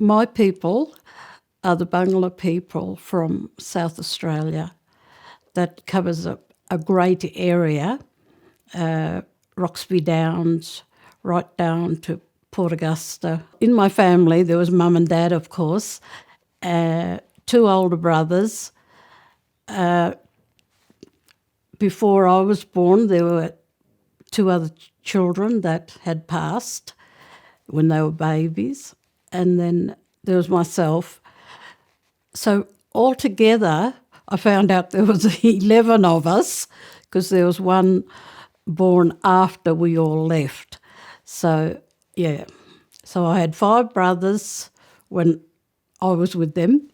My people are the Bangla people from South Australia. That covers a great area, Roxby Downs, right down to Port Augusta. In my family, there was mum and dad, of course, two older brothers. Before I was born, there were two other children that had passed when they were babies, and then there was myself. So altogether, I found out there was 11 of us because there was one born after we all left. So, yeah. So I had 5 brothers when I was with them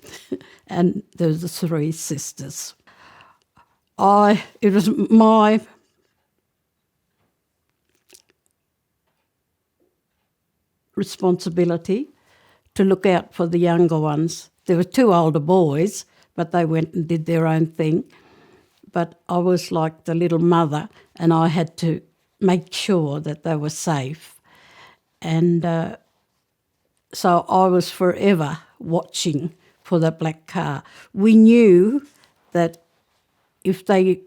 and there was the 3 sisters. It was my responsibility to look out for the younger ones. There were 2 older boys, but they went and did their own thing. But I was like the little mother, and I had to make sure that they were safe. And so I was forever watching for the black car. We knew that if they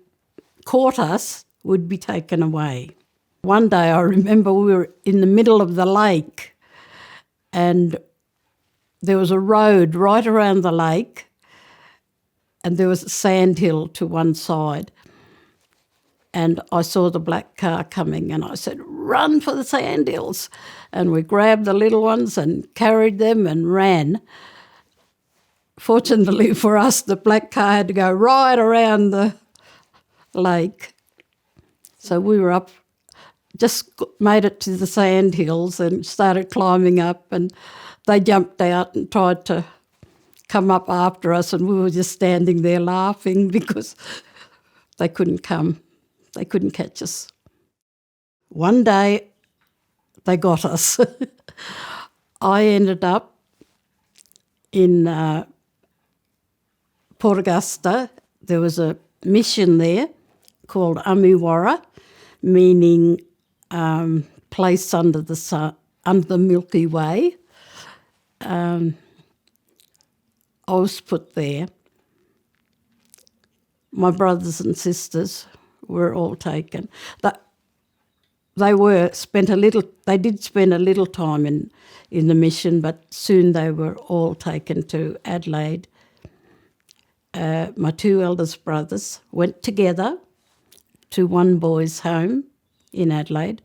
caught us, we'd be taken away. One day I remember we were in the middle of the lake and there was a road right around the lake and there was a sandhill to one side. And I saw the black car coming and I said, "Run for the sandhills." And we grabbed the little ones and carried them and ran. Fortunately for us, the black car had to go right around the lake. So we were up, just made it to the sandhills and started climbing up, and they jumped out and tried to come up after us, and we were just standing there laughing because they couldn't come. They couldn't catch us. One day they got us. I ended up in Port Augusta. There was a mission there called Amiwara, meaning place under the sun, under the Milky Way. I was put there. My brothers and sisters were all taken. They did spend a little time in the mission, but soon they were all taken to Adelaide. My 2 eldest brothers went together to one boys' home in Adelaide.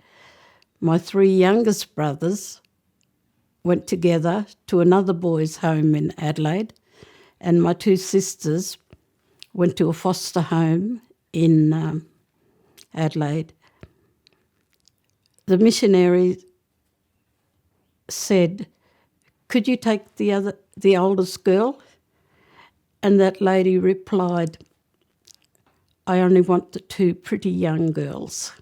My 3 youngest brothers went together to another boys' home in Adelaide, and my 2 sisters went to a foster home in Adelaide. The missionary said, "Could you take the oldest girl?" And that lady replied, "I only want the 2 pretty young girls."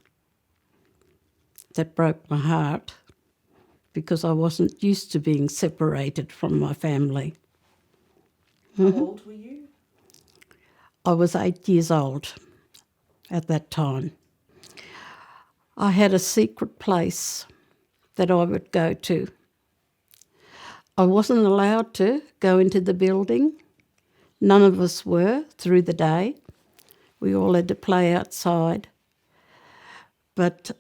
That broke my heart because I wasn't used to being separated from my family. How old were you? I was 8 years old at that time. I had a secret place that I would go to. I wasn't allowed to go into the building. None of us were through the day. We all had to play outside. But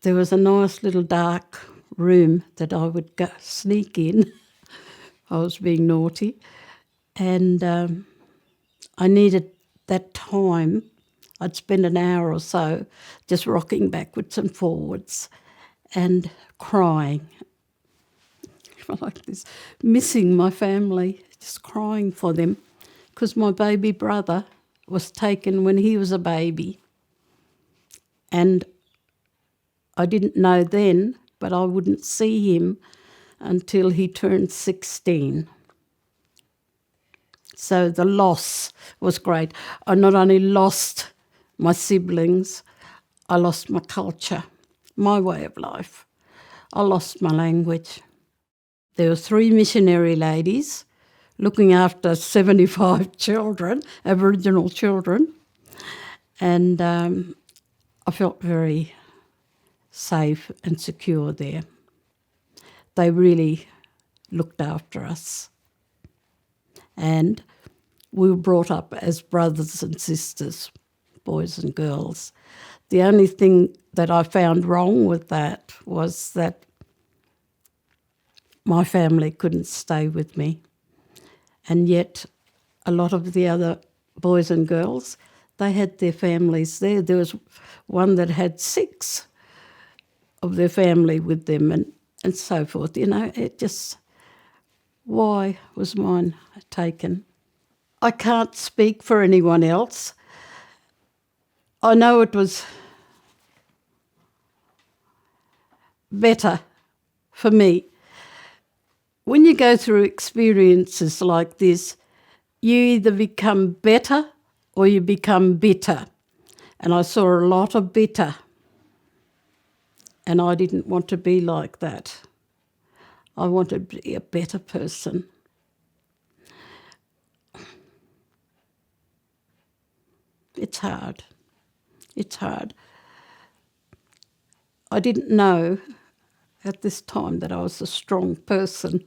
there was a nice little dark room that I would go sneak in. I was being naughty. And I needed that time. I'd spend an hour or so just rocking backwards and forwards and crying like this, missing my family, just crying for them, because my baby brother was taken when he was a baby. And I didn't know then, but I wouldn't see him until he turned 16. So the loss was great. I not only lost my siblings, I lost my culture, my way of life. I lost my language. There were 3 missionary ladies looking after 75 children, Aboriginal children, and I felt very safe and secure there. They really looked after us. And we were brought up as brothers and sisters, boys and girls. The only thing that I found wrong with that was that my family couldn't stay with me. And yet a lot of the other boys and girls, they had their families there. There was one that had 6 of their family with them and so forth. You know, it just, why was mine taken? I can't speak for anyone else. I know it was better for me. When you go through experiences like this, you either become better or you become bitter. And I saw a lot of bitter. And I didn't want to be like that. I wanted to be a better person. It's hard. It's hard. I didn't know at this time that I was a strong person.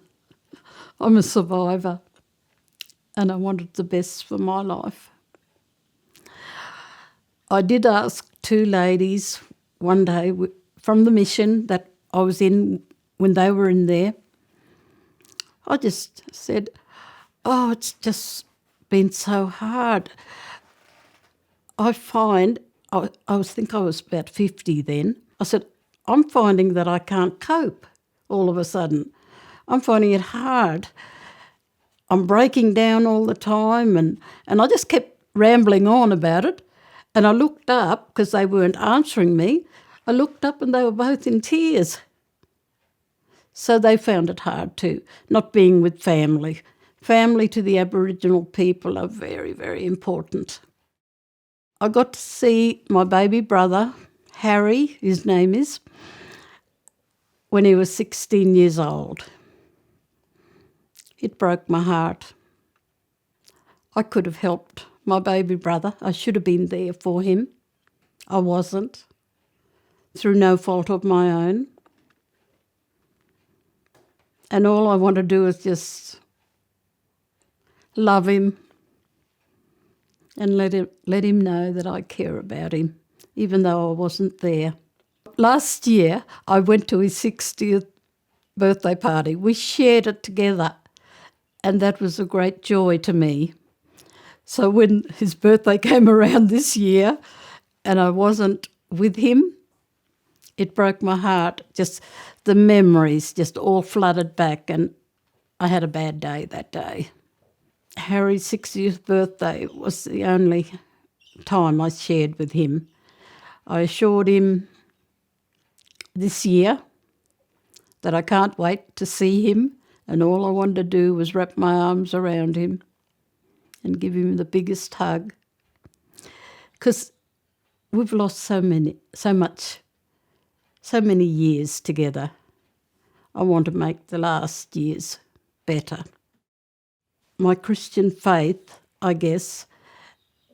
I'm a survivor and I wanted the best for my life. I did ask 2 ladies one day from the mission that I was in when they were in there. I just said, oh, it's just been so hard. I find, I think I was about 50 then. I said, I'm finding that I can't cope all of a sudden. I'm finding it hard. I'm breaking down all the time and I just kept rambling on about it. And I looked up, because they weren't answering me, I looked up and they were both in tears. So they found it hard too, not being with family. Family to the Aboriginal people are very, very important. I got to see my baby brother, Harry, his name is, when he was 16 years old. It broke my heart. I could have helped my baby brother. I should have been there for him. I wasn't, through no fault of my own. And all I want to do is just love him and let him know that I care about him, even though I wasn't there. Last year, I went to his 60th birthday party. We shared it together, and that was a great joy to me. So when his birthday came around this year and I wasn't with him, it broke my heart. Just the memories just all flooded back, and I had a bad day that day. Harry's 60th birthday was the only time I shared with him. I assured him this year that I can't wait to see him, and all I wanted to do was wrap my arms around him and give him the biggest hug. Because we've lost so many years together. I want to make the last years better. My Christian faith, I guess,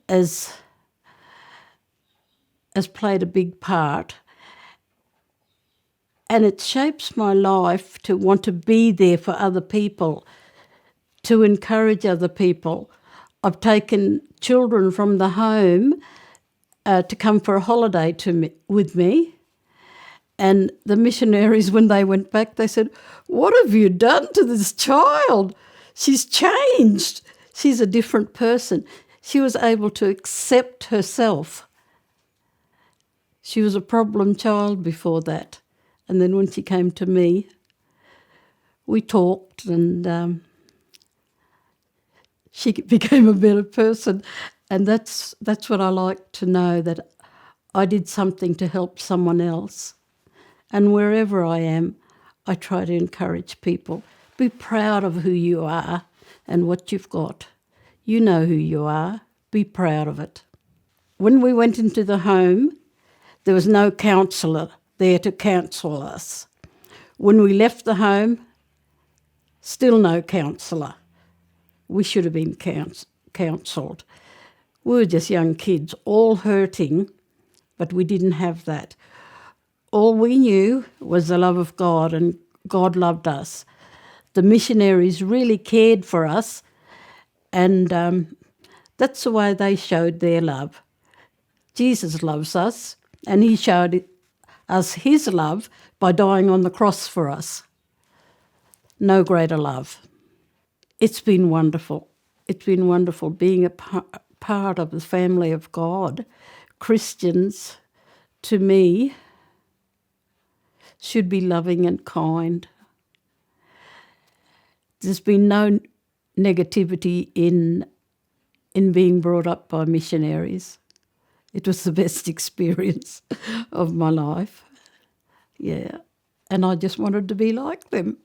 has played a big part, and it shapes my life to want to be there for other people, to encourage other people. I've taken children from the home to come for a holiday with me, and the missionaries, when they went back, they said, "What have you done to this child? She's changed. She's a different person." She was able to accept herself. She was a problem child before that. And then when she came to me, we talked, and she became a better person. And that's what I like to know, that I did something to help someone else. And wherever I am, I try to encourage people. Be proud of who you are and what you've got. You know who you are. Be proud of it. When we went into the home, there was no counsellor there to counsel us. When we left the home, still no counsellor. We should have been counselled. We were just young kids, all hurting, but we didn't have that. All we knew was the love of God, and God loved us. the missionaries really cared for us, and that's the way they showed their love. Jesus loves us, and he showed us his love by dying on the cross for us. No greater love. It's been wonderful. It's been wonderful being a part of the family of God. Christians, to me, should be loving and kind. There's been no negativity in being brought up by missionaries. It was the best experience of my life. Yeah. And I just wanted to be like them.